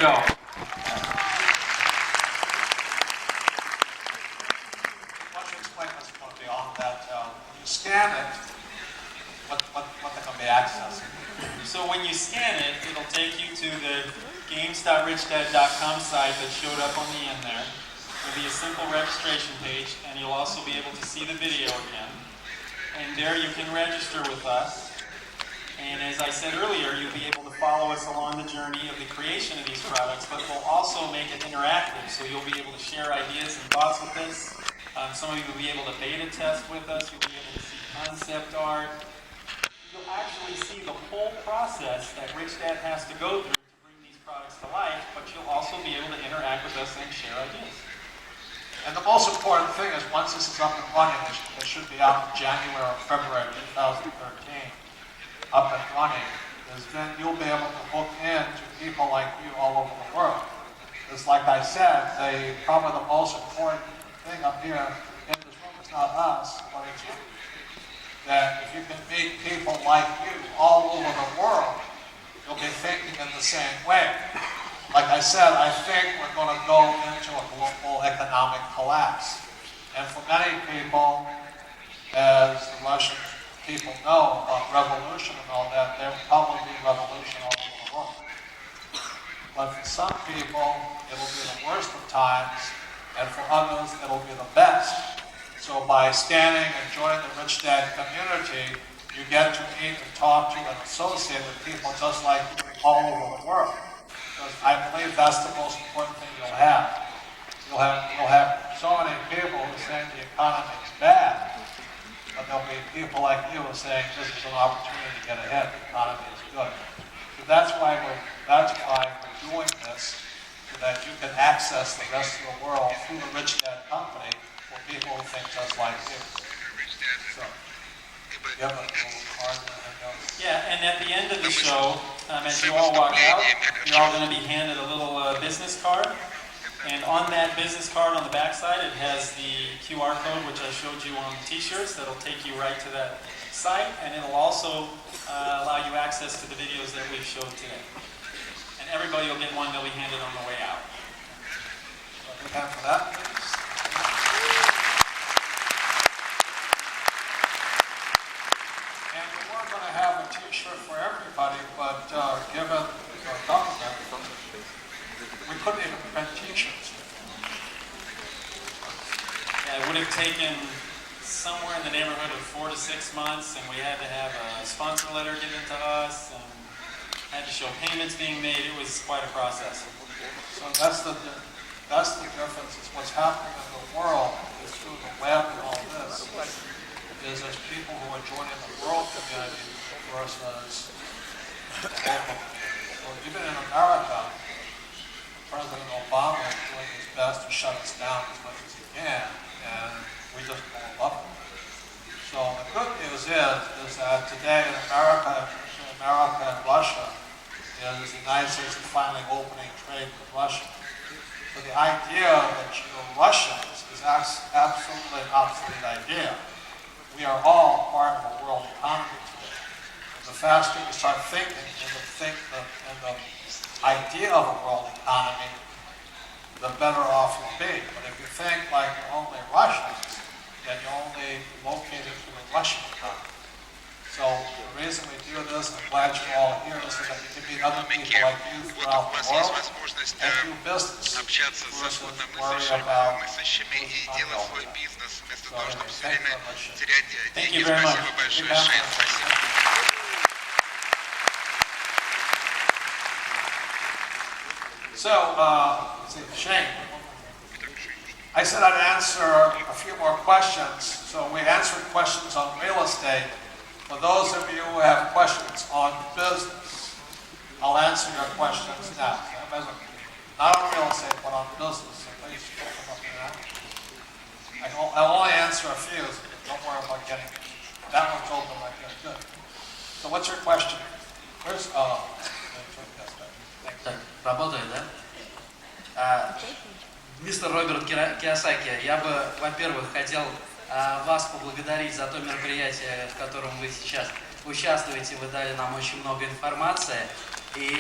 go. Scan it, what they're going to be accessing. So when you scan it, it'll take you to the games.richdad.com site that showed up on the end there. It'll be a simple registration page, and you'll also be able to see the video again. And there you can register with us. And as I said earlier, you'll be able to follow us along the journey of the creation of these products, but we'll also make it interactive, so you'll be able to share ideas and thoughts with us. Some of you will be able to beta test with us. You'll be able to see concept art. You'll actually see the whole process that Rich Dad has to go through to bring these products to life, but you'll also be able to interact with us and share ideas. And the most important thing is once this is up and running, it should be out in January or February 2013, up and running, is then you'll be able to hook in to people like you all over the world. Because like I said, probably the most important thing up here in this room is not us, but it's you. That if you can meet people like you all over the world, you'll be thinking in the same way. Like I said, I think we're going to go into a global economic collapse. And for many people, as the Russian people know about revolution and all that, there will probably be revolution all over the world. But for some people, it'll be the worst of times, and for others, it'll be the best. So by scanning and joining the Rich Dad community, you get to meet and talk to and associate with people just like you all over the world. Because I believe that's the most important thing you'll have. You'll have so many people who say the economy is bad, but there'll be people like you who are saying this is an opportunity to get ahead, the economy is good. So that's why we're doing this, so that you can access the rest of the world through the Rich Dad company for people who think just like you. So, you have a little card there. Yeah, and at the end of the show, as you all walk out, you're all going to be handed a little business card. And on that business card on the back side, it has the QR code, which I showed you on the t-shirts. That'll take you right to that site, and it'll also allow you access to the videos that we've showed today. And everybody will get one that'll be handed on the way out. So good hand for that, please. And we weren't going to have a t-shirt for everybody, but given our government, we couldn't even print t-shirts. Yeah, it would have taken somewhere in the neighborhood of 4 to 6 months, and we had to have a sponsor letter given to us, and had to show payments being made. It was quite a process. So that's the difference. Is what's happening in the world is through the web and all this. Is there's people who are joining the world community versus the local community. So even in America, President Obama is doing his best to shut us down as much as he can, and we just won't love it. So the good news is that today in America and Russia, the United States is finally opening trade with Russia. So the idea that you're Russians is absolutely an obsolete idea. We are all part of a world economy today. And the faster you start thinking in the idea of a world economy, the better off you'll be. But if you think like you're only Russians, then you're only located to the Russian economy. So the reason we do this, and I'm glad you're all here, is so that you can meet other people like you throughout the world and do business versus worry about Thank you very much. So, Shane, I said I'd answer a few more questions. So we answered questions on real estate. For those of you who have questions on business, I'll answer your questions now. Not on real estate, but on business. So please put them up here. I'll only answer a few, so don't worry about getting that one's open right there. Good. So what's your question? Where's Работает, да? Мистер Роберт Кийосаки, я бы, во-первых, хотел вас поблагодарить за то мероприятие, в котором вы сейчас участвуете. Вы дали нам очень много информации. И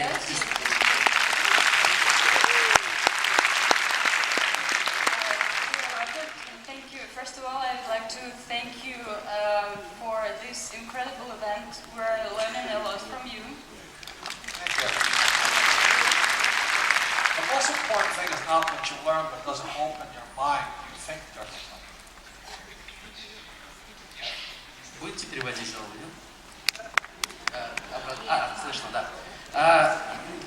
up what you learn but doesn't open your mind, you think differently. Будете переводить за слышно, да.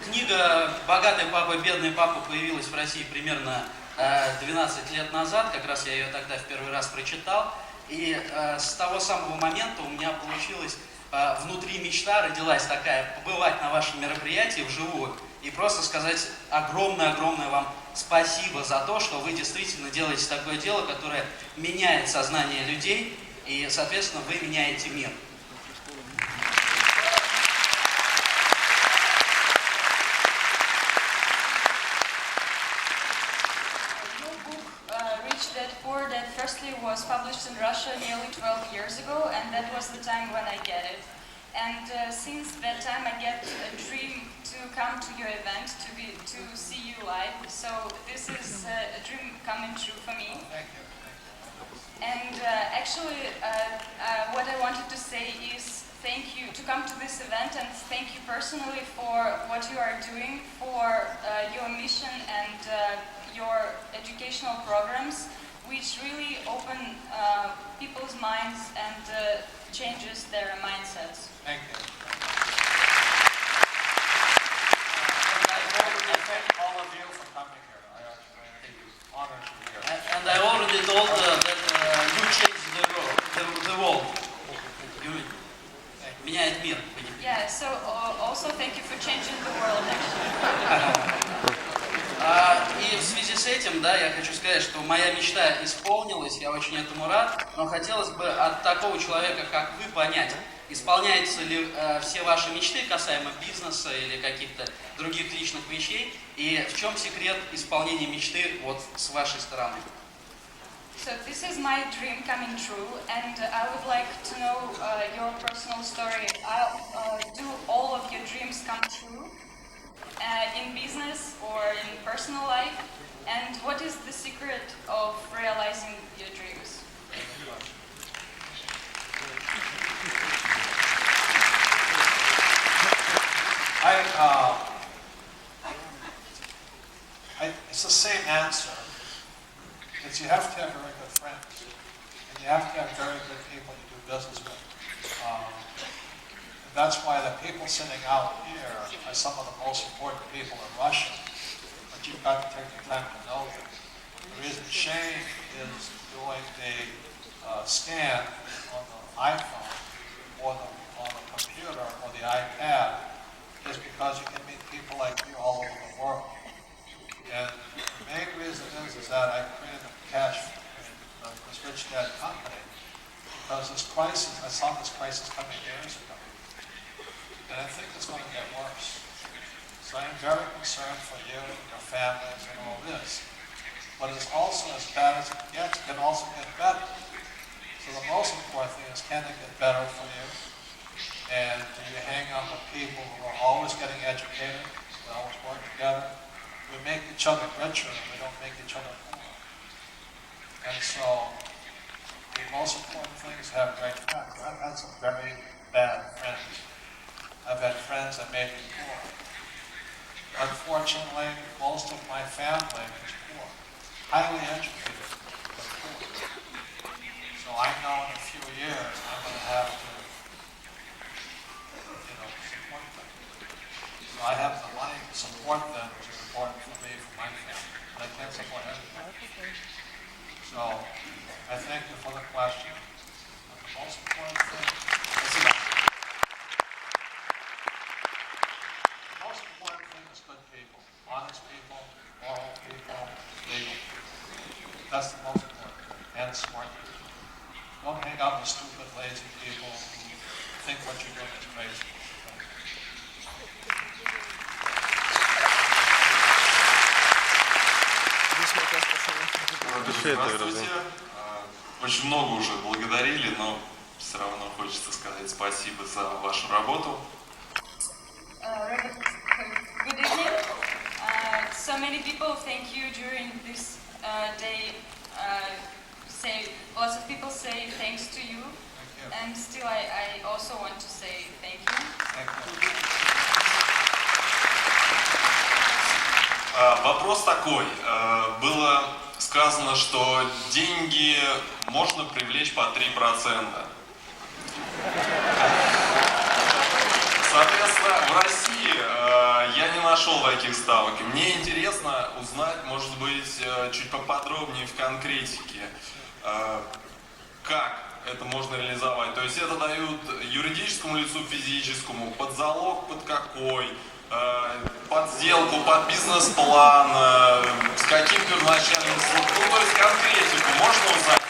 Книга «Богатый папа, бедный папа» появилась в России примерно 12 лет назад, как раз я ее тогда в первый раз прочитал, и с того самого момента у меня получилось, внутри мечта родилась такая, побывать на вашем мероприятии вживую и просто сказать огромное-огромное вам спасибо за то, что вы действительно делаете такое дело, которое меняет сознание людей, и, соответственно, вы меняете мир. That firstly was published in Russia nearly 12 years ago, and that was the time when I get it. And since that time I get a dream to come to your event, to see you live. So this is a dream coming true for me. Thank you. And actually what I wanted to say is thank you to come to this event, and thank you personally for what you are doing, for your mission and your educational programs, which really open people's minds and changes their mindsets. Thank you. I thank all of you for coming here. I actually honor you here. And I already told that you changed the world. You меняет мир. Yeah, so also thank you for changing the world, actually. И в связи с этим, да, я хочу сказать, что моя мечта исполнилась, я очень этому рад, но хотелось бы от такого человека, как вы, понять, исполняются ли все ваши мечты касаемо бизнеса или каких-то других личных вещей, и в чем секрет исполнения мечты вот с вашей стороны. So this is my dream coming true, and I would like to know your personal story. Do all of your dreams come true? In business or in personal life, and what is the secret of realizing your dreams? It's the same answer. It's you have to have very good friends, and you have to have very good people you do business with. That's why the people sitting out here are some of the most important people in Russia. But you've got to take the time to know them. The reason Shane is doing the scan on the iPhone or on the computer or the iPad is because you can meet people like you all over the world. And the main reason is that I created a cash in this Rich Dad company because this crisis, I saw this crisis coming years ago. And I think it's going to get worse. So I'm very concerned for you and your families and all this. But it's also as bad as it gets, it can also get better. So the most important thing is, can it get better for you? And do you hang out with people who are always getting educated, we always work together? We make each other richer and we don't make each other poorer. And so the most important thing is to have great friends. I've had some very bad friends. I've had friends that made me poor. Unfortunately, most of my family is poor, highly educated, but poor. So I know in a few years I'm going to have to, support them. So I have the money to support them, which is important for me, for my family. But I can't support everybody. So I thank you for the question. But the most important thing is good people, honest people, moral people, legal people. That's the most important thing, and smart people. Don't hang out with stupid, lazy people who think what you're doing is crazy. Здравствуйте. Очень много уже благодарили, но все равно хочется сказать спасибо за вашу работу. Good evening. So many people thank you during this day. Lots of people say thanks to you, and still I also want to say thank you. Thank you. Вопрос такой. Было сказано, что деньги можно привлечь по 3%. Соответственно, в России я не нашел таких ставок. И мне интересно узнать, может быть, чуть поподробнее в конкретике, как это можно реализовать. То есть это дают юридическому лицу, физическому, под залог, под какой, под сделку, под бизнес-план, с каким первоначальным сроком. Ну, то есть конкретику можно узнать?